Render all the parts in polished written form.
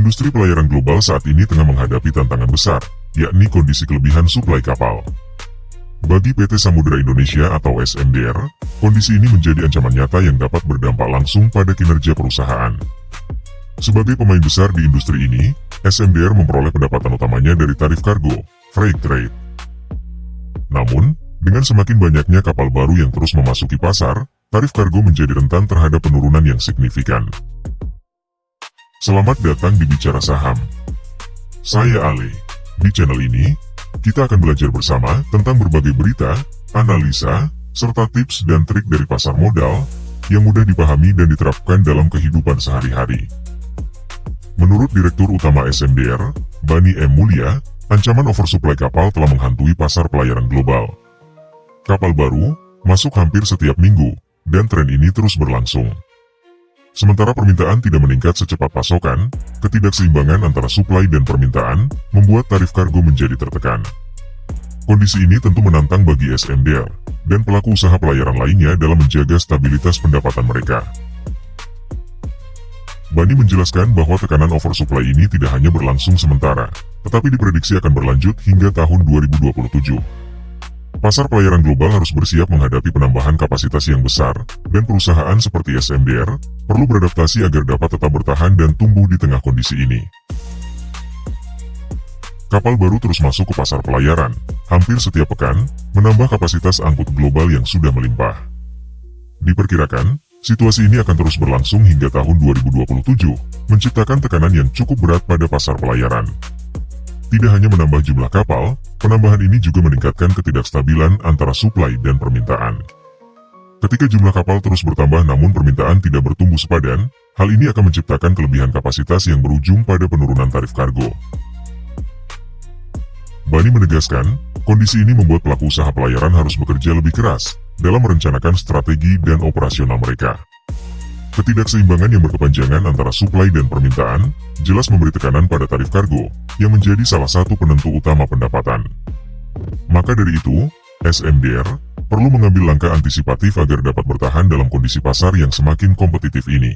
Industri pelayaran global saat ini tengah menghadapi tantangan besar, yakni kondisi kelebihan suplai kapal. Bagi PT Samudra Indonesia atau SMDR, kondisi ini menjadi ancaman nyata yang dapat berdampak langsung pada kinerja perusahaan. Sebagai pemain besar di industri ini, SMDR memperoleh pendapatan utamanya dari tarif kargo, freight trade. Namun, dengan semakin banyaknya kapal baru yang terus memasuki pasar, tarif kargo menjadi rentan terhadap penurunan yang signifikan. Selamat datang di Bicara Saham. Saya Ale. Di channel ini, kita akan belajar bersama tentang berbagai berita, analisa, serta tips dan trik dari pasar modal yang mudah dipahami dan diterapkan dalam kehidupan sehari-hari. Menurut Direktur Utama SMDR, Bani M. Mulya, ancaman oversupply kapal telah menghantui pasar pelayaran global. Kapal baru masuk hampir setiap minggu, dan tren ini terus berlangsung. Sementara permintaan tidak meningkat secepat pasokan, ketidakseimbangan antara suplai dan permintaan membuat tarif kargo menjadi tertekan. Kondisi ini tentu menantang bagi SMDR dan pelaku usaha pelayaran lainnya dalam menjaga stabilitas pendapatan mereka. Bani menjelaskan bahwa tekanan oversupply ini tidak hanya berlangsung sementara, tetapi diprediksi akan berlanjut hingga tahun 2027. Pasar pelayaran global harus bersiap menghadapi penambahan kapasitas yang besar, dan perusahaan seperti SMDR perlu beradaptasi agar dapat tetap bertahan dan tumbuh di tengah kondisi ini. Kapal baru terus masuk ke pasar pelayaran, hampir setiap pekan, menambah kapasitas angkut global yang sudah melimpah. Diperkirakan, situasi ini akan terus berlangsung hingga tahun 2027, menciptakan tekanan yang cukup berat pada pasar pelayaran. Tidak hanya menambah jumlah kapal, penambahan ini juga meningkatkan ketidakstabilan antara suplai dan permintaan. Ketika jumlah kapal terus bertambah namun permintaan tidak bertumbuh sepadan, hal ini akan menciptakan kelebihan kapasitas yang berujung pada penurunan tarif kargo. Bani menegaskan, kondisi ini membuat pelaku usaha pelayaran harus bekerja lebih keras dalam merencanakan strategi dan operasional mereka. Ketidakseimbangan yang berkepanjangan antara suplai dan permintaan jelas memberi tekanan pada tarif kargo, yang menjadi salah satu penentu utama pendapatan. Maka dari itu, SMDR perlu mengambil langkah antisipatif agar dapat bertahan dalam kondisi pasar yang semakin kompetitif ini.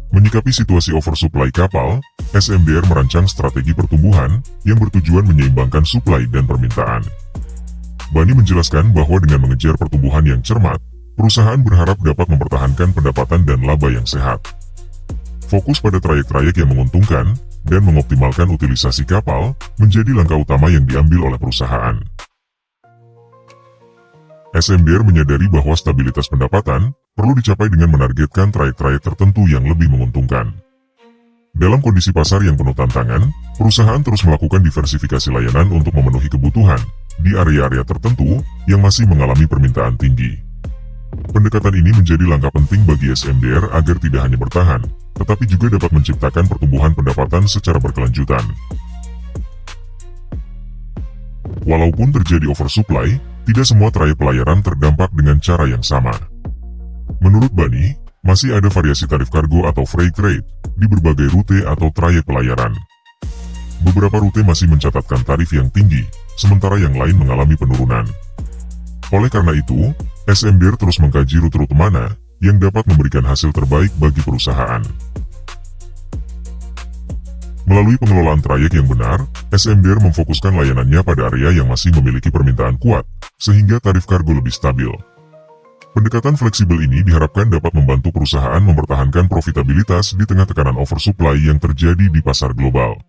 Menyikapi situasi oversupply kapal, SMDR merancang strategi pertumbuhan yang bertujuan menyeimbangkan suplai dan permintaan. Bani menjelaskan bahwa dengan mengejar pertumbuhan yang cermat, perusahaan berharap dapat mempertahankan pendapatan dan laba yang sehat. Fokus pada trayek-trayek yang menguntungkan dan mengoptimalkan utilisasi kapal menjadi langkah utama yang diambil oleh perusahaan. SMDR menyadari bahwa stabilitas pendapatan perlu dicapai dengan menargetkan trayek-trayek tertentu yang lebih menguntungkan. Dalam kondisi pasar yang penuh tantangan, perusahaan terus melakukan diversifikasi layanan untuk memenuhi kebutuhan di area-area tertentu yang masih mengalami permintaan tinggi. Pendekatan ini menjadi langkah penting bagi SMDR agar tidak hanya bertahan, tetapi juga dapat menciptakan pertumbuhan pendapatan secara berkelanjutan. Walaupun terjadi oversupply, tidak semua trayek pelayaran terdampak dengan cara yang sama. Menurut Bani, masih ada variasi tarif kargo atau freight trade di berbagai rute atau trayek pelayaran. Beberapa rute masih mencatatkan tarif yang tinggi, sementara yang lain mengalami penurunan. Oleh karena itu, SMDR terus mengkaji rute-rute mana yang dapat memberikan hasil terbaik bagi perusahaan. Melalui pengelolaan trayek yang benar, SMDR memfokuskan layanannya pada area yang masih memiliki permintaan kuat, sehingga tarif kargo lebih stabil. Pendekatan fleksibel ini diharapkan dapat membantu perusahaan mempertahankan profitabilitas di tengah tekanan oversupply yang terjadi di pasar global.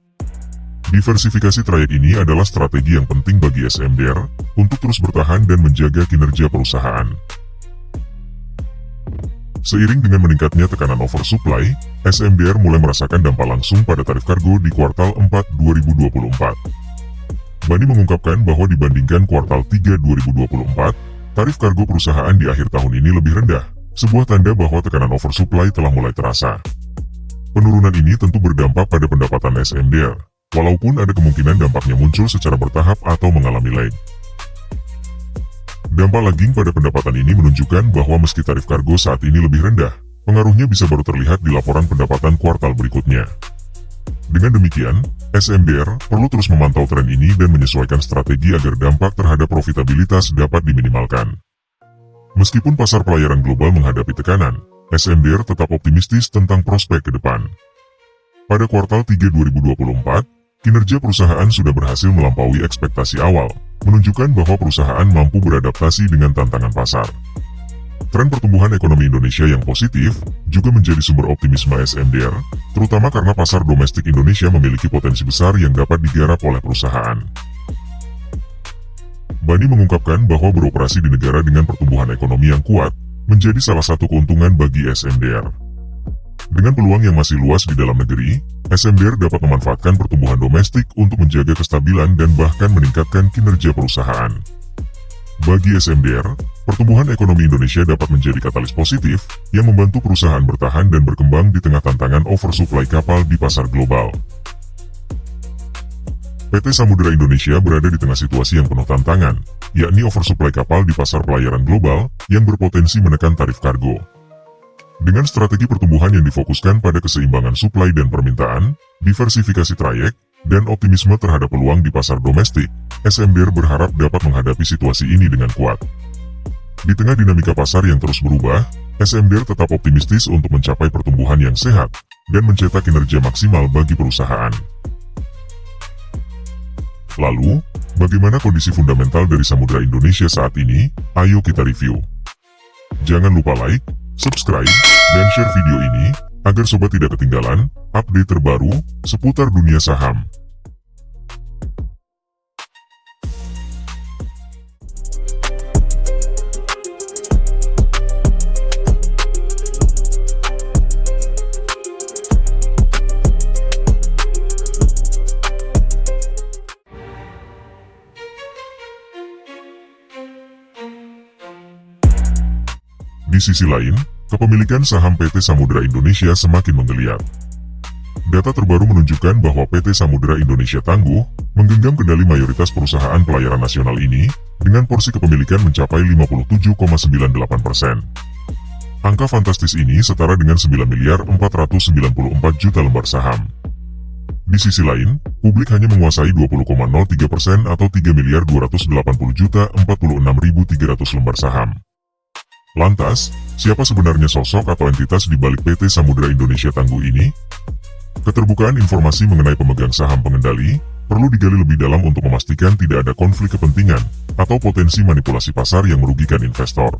Diversifikasi trayek ini adalah strategi yang penting bagi SMDR untuk terus bertahan dan menjaga kinerja perusahaan. Seiring dengan meningkatnya tekanan oversupply, SMDR mulai merasakan dampak langsung pada tarif kargo di kuartal 4 2024. Bani mengungkapkan bahwa dibandingkan kuartal 3 2024, tarif kargo perusahaan di akhir tahun ini lebih rendah, sebuah tanda bahwa tekanan oversupply telah mulai terasa. Penurunan ini tentu berdampak pada pendapatan SMDR, walaupun ada kemungkinan dampaknya muncul secara bertahap atau mengalami lag. Dampak lagging pada pendapatan ini menunjukkan bahwa meski tarif kargo saat ini lebih rendah, pengaruhnya bisa baru terlihat di laporan pendapatan kuartal berikutnya. Dengan demikian, SMDR perlu terus memantau tren ini dan menyesuaikan strategi agar dampak terhadap profitabilitas dapat diminimalkan. Meskipun pasar pelayaran global menghadapi tekanan, SMDR tetap optimistis tentang prospek ke depan. Pada kuartal 3 2024, kinerja perusahaan sudah berhasil melampaui ekspektasi awal, menunjukkan bahwa perusahaan mampu beradaptasi dengan tantangan pasar. Tren pertumbuhan ekonomi Indonesia yang positif juga menjadi sumber optimisme SMDR, terutama karena pasar domestik Indonesia memiliki potensi besar yang dapat digarap oleh perusahaan. Bani mengungkapkan bahwa beroperasi di negara dengan pertumbuhan ekonomi yang kuat menjadi salah satu keuntungan bagi SMDR. Dengan peluang yang masih luas di dalam negeri, SMDR dapat memanfaatkan pertumbuhan domestik untuk menjaga kestabilan dan bahkan meningkatkan kinerja perusahaan. Bagi SMDR, pertumbuhan ekonomi Indonesia dapat menjadi katalis positif yang membantu perusahaan bertahan dan berkembang di tengah tantangan oversupply kapal di pasar global. PT Samudera Indonesia berada di tengah situasi yang penuh tantangan, yakni oversupply kapal di pasar pelayaran global yang berpotensi menekan tarif kargo. Dengan strategi pertumbuhan yang difokuskan pada keseimbangan suplai dan permintaan, diversifikasi trayek, dan optimisme terhadap peluang di pasar domestik, SMDR berharap dapat menghadapi situasi ini dengan kuat. Di tengah dinamika pasar yang terus berubah, SMDR tetap optimistis untuk mencapai pertumbuhan yang sehat dan mencetak kinerja maksimal bagi perusahaan. Lalu, bagaimana kondisi fundamental dari Samudera Indonesia saat ini? Ayo kita review. Jangan lupa like, subscribe, dan share video ini, agar sobat tidak ketinggalan update terbaru seputar dunia saham. Di sisi lain, kepemilikan saham PT Samudera Indonesia semakin menggeliat. Data terbaru menunjukkan bahwa PT Samudera Indonesia Tangguh menggenggam kendali mayoritas perusahaan pelayaran nasional ini dengan porsi kepemilikan mencapai 57,98%. Angka fantastis ini setara dengan 9.494 juta lembar saham. Di sisi lain, publik hanya menguasai 20,03% atau 3.280.046.300 lembar saham. Lantas, siapa sebenarnya sosok atau entitas di balik PT Samudera Indonesia Tangguh ini? Keterbukaan informasi mengenai pemegang saham pengendali perlu digali lebih dalam untuk memastikan tidak ada konflik kepentingan atau potensi manipulasi pasar yang merugikan investor.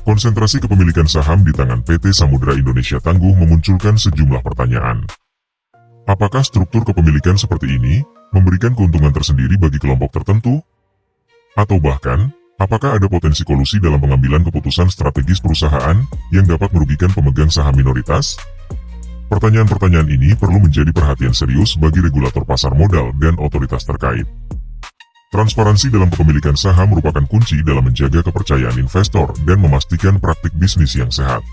Konsentrasi kepemilikan saham di tangan PT Samudera Indonesia Tangguh memunculkan sejumlah pertanyaan. Apakah struktur kepemilikan seperti ini memberikan keuntungan tersendiri bagi kelompok tertentu? Atau bahkan, apakah ada potensi kolusi dalam pengambilan keputusan strategis perusahaan yang dapat merugikan pemegang saham minoritas? Pertanyaan-pertanyaan ini perlu menjadi perhatian serius bagi regulator pasar modal dan otoritas terkait. Transparansi dalam kepemilikan saham merupakan kunci dalam menjaga kepercayaan investor dan memastikan praktik bisnis yang sehat.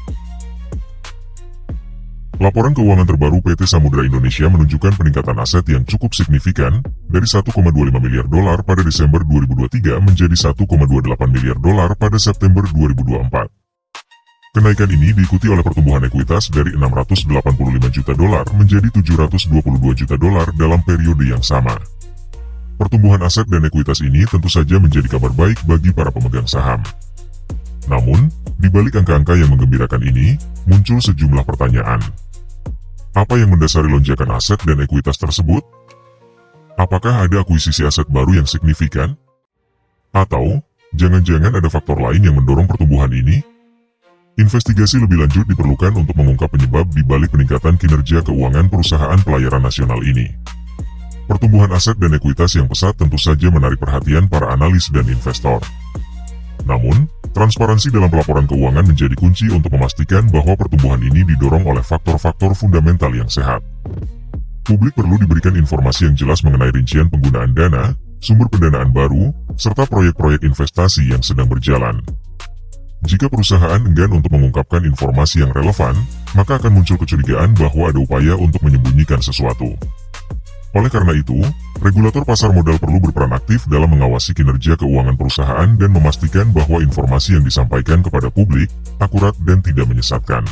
Laporan keuangan terbaru PT Samudera Indonesia menunjukkan peningkatan aset yang cukup signifikan dari 1,25 miliar dolar pada Desember 2023 menjadi 1,28 miliar dolar pada September 2024. Kenaikan ini diikuti oleh pertumbuhan ekuitas dari 685 juta dolar menjadi 722 juta dolar dalam periode yang sama. Pertumbuhan aset dan ekuitas ini tentu saja menjadi kabar baik bagi para pemegang saham. Namun, di balik angka-angka yang menggembirakan ini, muncul sejumlah pertanyaan. Apa yang mendasari lonjakan aset dan ekuitas tersebut? Apakah ada akuisisi aset baru yang signifikan? Atau, jangan-jangan ada faktor lain yang mendorong pertumbuhan ini? Investigasi lebih lanjut diperlukan untuk mengungkap penyebab di balik peningkatan kinerja keuangan perusahaan pelayaran nasional ini. Pertumbuhan aset dan ekuitas yang pesat tentu saja menarik perhatian para analis dan investor. Namun, transparansi dalam pelaporan keuangan menjadi kunci untuk memastikan bahwa pertumbuhan ini didorong oleh faktor-faktor fundamental yang sehat. Publik perlu diberikan informasi yang jelas mengenai rincian penggunaan dana, sumber pendanaan baru, serta proyek-proyek investasi yang sedang berjalan. Jika perusahaan enggan untuk mengungkapkan informasi yang relevan, maka akan muncul kecurigaan bahwa ada upaya untuk menyembunyikan sesuatu. Oleh karena itu, regulator pasar modal perlu berperan aktif dalam mengawasi kinerja keuangan perusahaan dan memastikan bahwa informasi yang disampaikan kepada publik akurat dan tidak menyesatkan.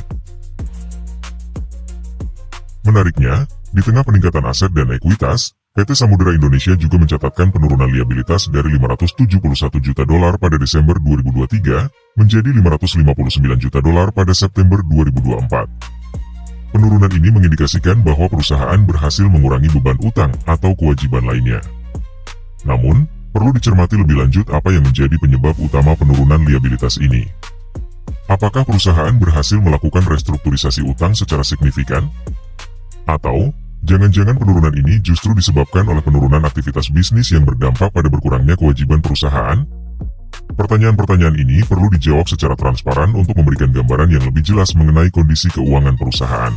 Menariknya, di tengah peningkatan aset dan ekuitas, PT Samudera Indonesia juga mencatatkan penurunan liabilitas dari 571 juta dolar pada Desember 2023 menjadi 559 juta dolar pada September 2024. Penurunan ini mengindikasikan bahwa perusahaan berhasil mengurangi beban utang atau kewajiban lainnya. Namun, perlu dicermati lebih lanjut apa yang menjadi penyebab utama penurunan liabilitas ini. Apakah perusahaan berhasil melakukan restrukturisasi utang secara signifikan? Atau, jangan-jangan penurunan ini justru disebabkan oleh penurunan aktivitas bisnis yang berdampak pada berkurangnya kewajiban perusahaan? Pertanyaan-pertanyaan ini perlu dijawab secara transparan untuk memberikan gambaran yang lebih jelas mengenai kondisi keuangan perusahaan.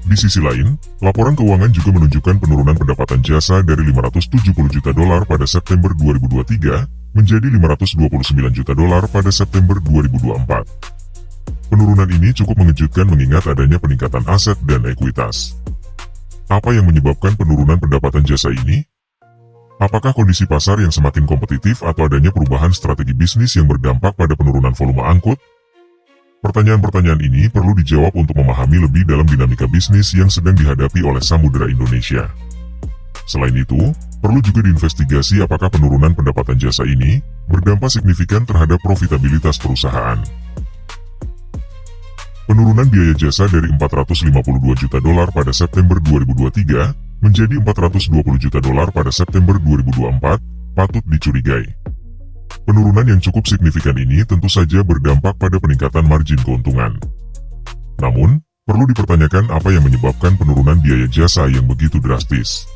Di sisi lain, laporan keuangan juga menunjukkan penurunan pendapatan jasa dari 570 juta dolar pada September 2023 menjadi 529 juta dolar pada September 2024. Penurunan ini cukup mengejutkan mengingat adanya peningkatan aset dan ekuitas. Apa yang menyebabkan penurunan pendapatan jasa ini? Apakah kondisi pasar yang semakin kompetitif atau adanya perubahan strategi bisnis yang berdampak pada penurunan volume angkut? Pertanyaan-pertanyaan ini perlu dijawab untuk memahami lebih dalam dinamika bisnis yang sedang dihadapi oleh Samudera Indonesia. Selain itu, perlu juga diinvestigasi apakah penurunan pendapatan jasa ini berdampak signifikan terhadap profitabilitas perusahaan. Penurunan biaya jasa dari 452 juta dolar pada September 2023 menjadi 420 juta dolar pada September 2024 patut dicurigai. Penurunan yang cukup signifikan ini tentu saja berdampak pada peningkatan margin keuntungan. Namun, perlu dipertanyakan apa yang menyebabkan penurunan biaya jasa yang begitu drastis.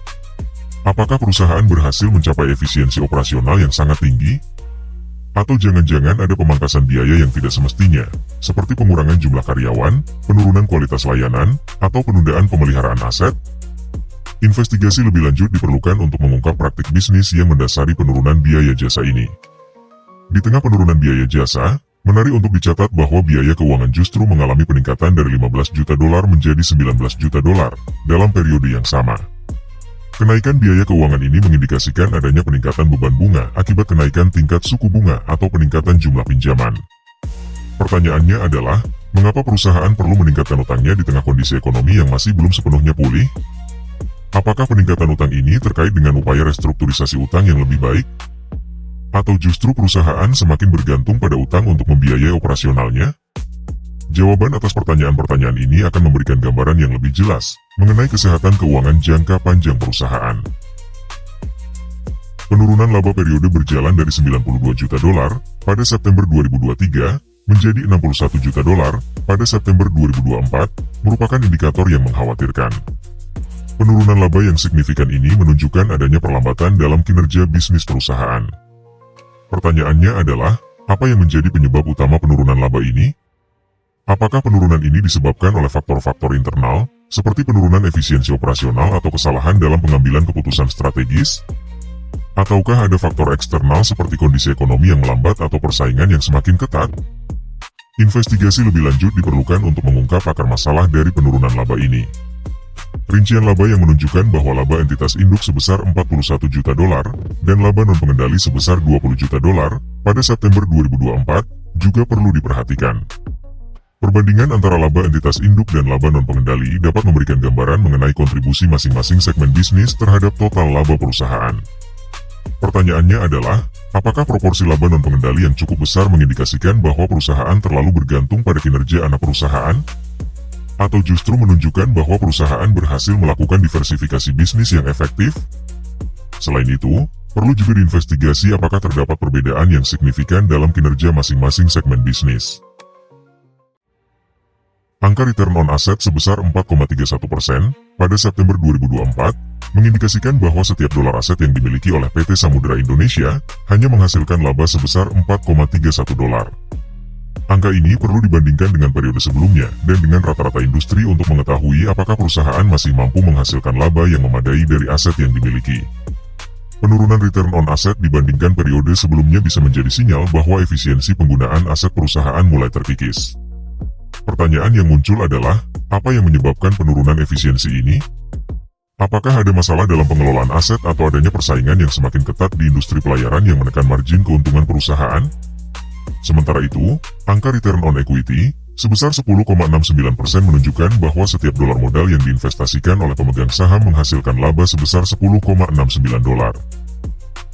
Apakah perusahaan berhasil mencapai efisiensi operasional yang sangat tinggi? Atau jangan-jangan ada pemangkasan biaya yang tidak semestinya, seperti pengurangan jumlah karyawan, penurunan kualitas layanan, atau penundaan pemeliharaan aset? Investigasi lebih lanjut diperlukan untuk mengungkap praktik bisnis yang mendasari penurunan biaya jasa ini. Di tengah penurunan biaya jasa, menarik untuk dicatat bahwa biaya keuangan justru mengalami peningkatan dari 15 juta dolar menjadi 19 juta dolar dalam periode yang sama. Kenaikan biaya keuangan ini mengindikasikan adanya peningkatan beban bunga akibat kenaikan tingkat suku bunga atau peningkatan jumlah pinjaman. Pertanyaannya adalah, mengapa perusahaan perlu meningkatkan utangnya di tengah kondisi ekonomi yang masih belum sepenuhnya pulih? Apakah peningkatan utang ini terkait dengan upaya restrukturisasi utang yang lebih baik? Atau justru perusahaan semakin bergantung pada utang untuk membiayai operasionalnya? Jawaban atas pertanyaan-pertanyaan ini akan memberikan gambaran yang lebih jelas mengenai kesehatan keuangan jangka panjang perusahaan. Penurunan laba periode berjalan dari 92 juta dolar pada September 2023 menjadi 61 juta dolar pada September 2024 merupakan indikator yang mengkhawatirkan. Penurunan laba yang signifikan ini menunjukkan adanya perlambatan dalam kinerja bisnis perusahaan. Pertanyaannya adalah, apa yang menjadi penyebab utama penurunan laba ini? Apakah penurunan ini disebabkan oleh faktor-faktor internal, seperti penurunan efisiensi operasional atau kesalahan dalam pengambilan keputusan strategis? Ataukah ada faktor eksternal seperti kondisi ekonomi yang melambat atau persaingan yang semakin ketat? Investigasi lebih lanjut diperlukan untuk mengungkap akar masalah dari penurunan laba ini. Rincian laba yang menunjukkan bahwa laba entitas induk sebesar 41 juta dolar dan laba non-pengendali sebesar 20 juta dolar pada September 2024 juga perlu diperhatikan. Perbandingan antara laba entitas induk dan laba non-pengendali dapat memberikan gambaran mengenai kontribusi masing-masing segmen bisnis terhadap total laba perusahaan. Pertanyaannya adalah, apakah proporsi laba non-pengendali yang cukup besar mengindikasikan bahwa perusahaan terlalu bergantung pada kinerja anak perusahaan? Atau justru menunjukkan bahwa perusahaan berhasil melakukan diversifikasi bisnis yang efektif? Selain itu, perlu juga diinvestigasi apakah terdapat perbedaan yang signifikan dalam kinerja masing-masing segmen bisnis. Angka return on asset sebesar 4,31% pada September 2024 mengindikasikan bahwa setiap dolar aset yang dimiliki oleh PT Samudera Indonesia hanya menghasilkan laba sebesar 4,31 dolar. Angka ini perlu dibandingkan dengan periode sebelumnya dan dengan rata-rata industri untuk mengetahui apakah perusahaan masih mampu menghasilkan laba yang memadai dari aset yang dimiliki. Penurunan return on asset dibandingkan periode sebelumnya bisa menjadi sinyal bahwa efisiensi penggunaan aset perusahaan mulai terkikis. Pertanyaan yang muncul adalah, apa yang menyebabkan penurunan efisiensi ini? Apakah ada masalah dalam pengelolaan aset atau adanya persaingan yang semakin ketat di industri pelayaran yang menekan margin keuntungan perusahaan? Sementara itu, angka return on equity sebesar 10,69% menunjukkan bahwa setiap dolar modal yang diinvestasikan oleh pemegang saham menghasilkan laba sebesar 10,69 dolar.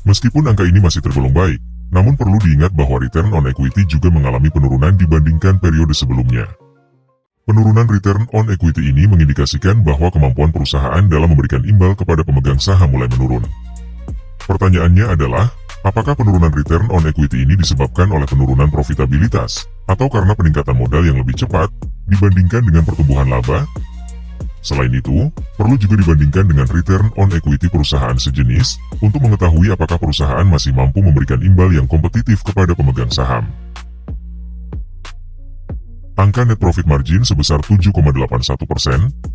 Meskipun angka ini masih tergolong baik, namun perlu diingat bahwa return on equity juga mengalami penurunan dibandingkan periode sebelumnya. Penurunan return on equity ini mengindikasikan bahwa kemampuan perusahaan dalam memberikan imbal kepada pemegang saham mulai menurun. Pertanyaannya adalah, apakah penurunan return on equity ini disebabkan oleh penurunan profitabilitas, atau karena peningkatan modal yang lebih cepat dibandingkan dengan pertumbuhan laba? Selain itu, perlu juga dibandingkan dengan return on equity perusahaan sejenis, untuk mengetahui apakah perusahaan masih mampu memberikan imbal yang kompetitif kepada pemegang saham. Angka net profit margin sebesar 7,81%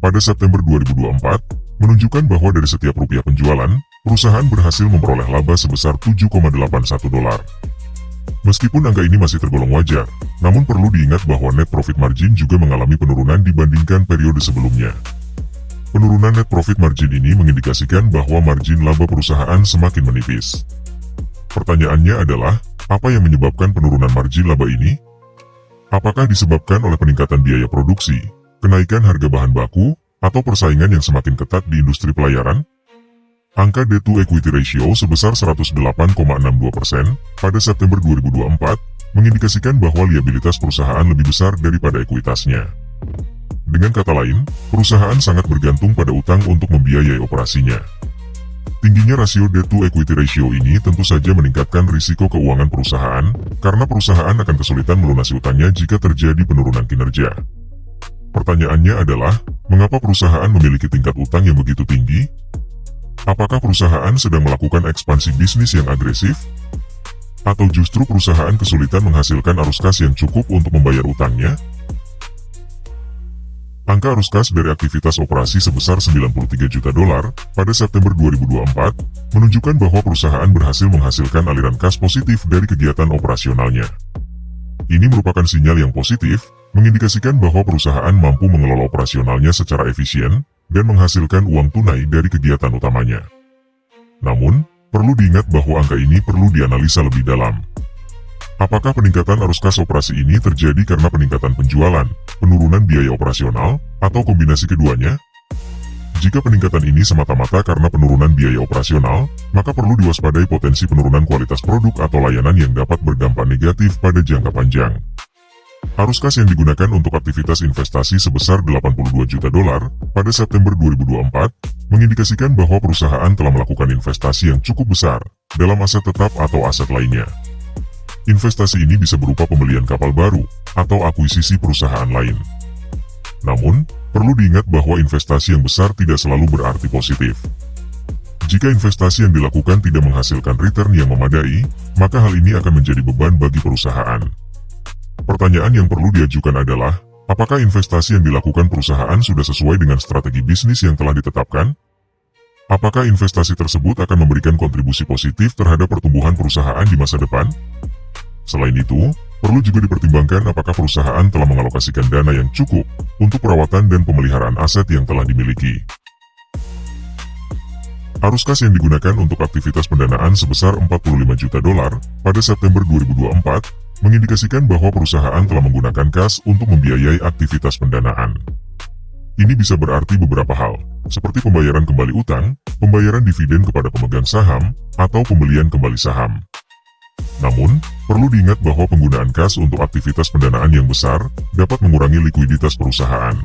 pada September 2024, menunjukkan bahwa dari setiap rupiah penjualan, perusahaan berhasil memperoleh laba sebesar 7,81 dolar. Meskipun angka ini masih tergolong wajar, namun perlu diingat bahwa net profit margin juga mengalami penurunan dibandingkan periode sebelumnya. Penurunan net profit margin ini mengindikasikan bahwa margin laba perusahaan semakin menipis. Pertanyaannya adalah, apa yang menyebabkan penurunan margin laba ini? Apakah disebabkan oleh peningkatan biaya produksi, kenaikan harga bahan baku, atau persaingan yang semakin ketat di industri pelayaran? Angka debt to equity ratio sebesar 108,62% pada September 2024 mengindikasikan bahwa liabilitas perusahaan lebih besar daripada ekuitasnya. Dengan kata lain, perusahaan sangat bergantung pada utang untuk membiayai operasinya. Tingginya rasio debt to equity ratio ini tentu saja meningkatkan risiko keuangan perusahaan, karena perusahaan akan kesulitan melunasi utangnya jika terjadi penurunan kinerja. Pertanyaannya adalah, mengapa perusahaan memiliki tingkat utang yang begitu tinggi? Apakah perusahaan sedang melakukan ekspansi bisnis yang agresif? Atau justru perusahaan kesulitan menghasilkan arus kas yang cukup untuk membayar utangnya? Angka arus kas dari aktivitas operasi sebesar 93 juta dolar pada September 2024 menunjukkan bahwa perusahaan berhasil menghasilkan aliran kas positif dari kegiatan operasionalnya. Ini merupakan sinyal yang positif, mengindikasikan bahwa perusahaan mampu mengelola operasionalnya secara efisien dan menghasilkan uang tunai dari kegiatan utamanya. Namun, perlu diingat bahwa angka ini perlu dianalisa lebih dalam. Apakah peningkatan arus kas operasi ini terjadi karena peningkatan penjualan, penurunan biaya operasional, atau kombinasi keduanya? Jika peningkatan ini semata-mata karena penurunan biaya operasional, maka perlu diwaspadai potensi penurunan kualitas produk atau layanan yang dapat berdampak negatif pada jangka panjang. Arus kas yang digunakan untuk aktivitas investasi sebesar 82 juta dolar pada September 2024 mengindikasikan bahwa perusahaan telah melakukan investasi yang cukup besar dalam aset tetap atau aset lainnya. Investasi ini bisa berupa pembelian kapal baru atau akuisisi perusahaan lain. Namun, perlu diingat bahwa investasi yang besar tidak selalu berarti positif. Jika investasi yang dilakukan tidak menghasilkan return yang memadai, maka hal ini akan menjadi beban bagi perusahaan. Pertanyaan yang perlu diajukan adalah, apakah investasi yang dilakukan perusahaan sudah sesuai dengan strategi bisnis yang telah ditetapkan? Apakah investasi tersebut akan memberikan kontribusi positif terhadap pertumbuhan perusahaan di masa depan? Selain itu, perlu juga dipertimbangkan apakah perusahaan telah mengalokasikan dana yang cukup untuk perawatan dan pemeliharaan aset yang telah dimiliki. Arus kas yang digunakan untuk aktivitas pendanaan sebesar 45 juta dolar pada September 2024 mengindikasikan bahwa perusahaan telah menggunakan kas untuk membiayai aktivitas pendanaan. Ini bisa berarti beberapa hal, seperti pembayaran kembali utang, pembayaran dividen kepada pemegang saham, atau pembelian kembali saham. Namun, perlu diingat bahwa penggunaan kas untuk aktivitas pendanaan yang besar dapat mengurangi likuiditas perusahaan.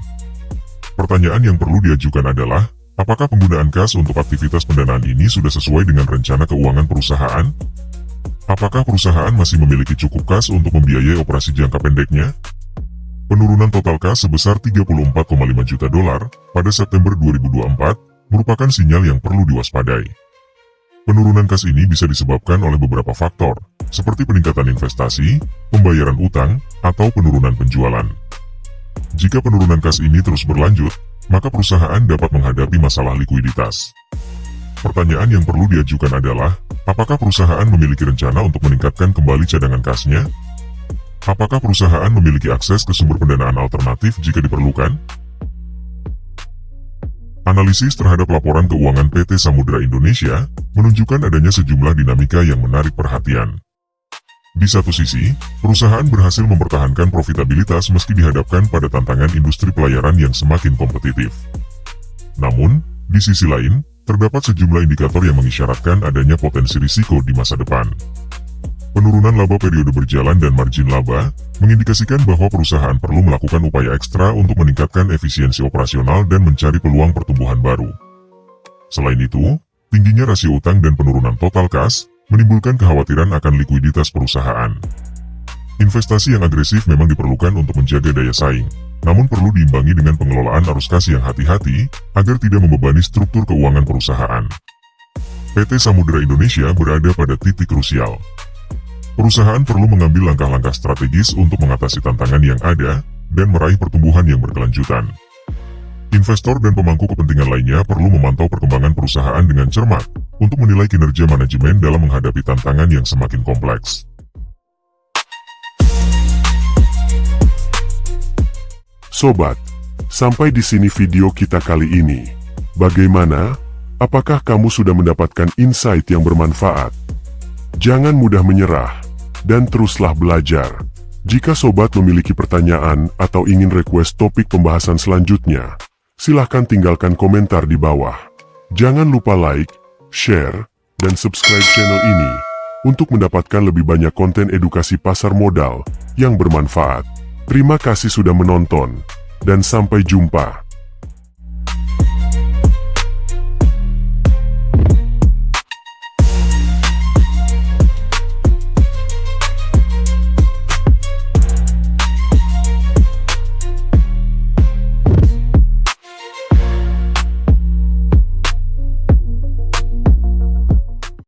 Pertanyaan yang perlu diajukan adalah, apakah penggunaan kas untuk aktivitas pendanaan ini sudah sesuai dengan rencana keuangan perusahaan? Apakah perusahaan masih memiliki cukup kas untuk membiayai operasi jangka pendeknya? Penurunan total kas sebesar 34,5 juta dolar pada September 2024 merupakan sinyal yang perlu diwaspadai. Penurunan kas ini bisa disebabkan oleh beberapa faktor, seperti peningkatan investasi, pembayaran utang, atau penurunan penjualan. Jika penurunan kas ini terus berlanjut, maka perusahaan dapat menghadapi masalah likuiditas. Pertanyaan yang perlu diajukan adalah, apakah perusahaan memiliki rencana untuk meningkatkan kembali cadangan kasnya? Apakah perusahaan memiliki akses ke sumber pendanaan alternatif jika diperlukan? Analisis terhadap laporan keuangan PT Samudra Indonesia menunjukkan adanya sejumlah dinamika yang menarik perhatian. Di satu sisi, perusahaan berhasil mempertahankan profitabilitas meski dihadapkan pada tantangan industri pelayaran yang semakin kompetitif. Namun, di sisi lain, terdapat sejumlah indikator yang mengisyaratkan adanya potensi risiko di masa depan. Penurunan laba periode berjalan dan margin laba mengindikasikan bahwa perusahaan perlu melakukan upaya ekstra untuk meningkatkan efisiensi operasional dan mencari peluang pertumbuhan baru. Selain itu, tingginya rasio utang dan penurunan total kas menimbulkan kekhawatiran akan likuiditas perusahaan. Investasi yang agresif memang diperlukan untuk menjaga daya saing, namun perlu diimbangi dengan pengelolaan arus kas yang hati-hati agar tidak membebani struktur keuangan perusahaan. PT Samudera Indonesia berada pada titik krusial. Perusahaan perlu mengambil langkah-langkah strategis untuk mengatasi tantangan yang ada dan meraih pertumbuhan yang berkelanjutan. Investor dan pemangku kepentingan lainnya perlu memantau perkembangan perusahaan dengan cermat untuk menilai kinerja manajemen dalam menghadapi tantangan yang semakin kompleks. Sobat, sampai di sini video kita kali ini. Bagaimana? Apakah kamu sudah mendapatkan insight yang bermanfaat? Jangan mudah menyerah, dan teruslah belajar. Jika sobat memiliki pertanyaan atau ingin request topik pembahasan selanjutnya, silahkan tinggalkan komentar di bawah. Jangan lupa like, share, dan subscribe channel ini untuk mendapatkan lebih banyak konten edukasi pasar modal yang bermanfaat. Terima kasih sudah menonton, dan sampai jumpa.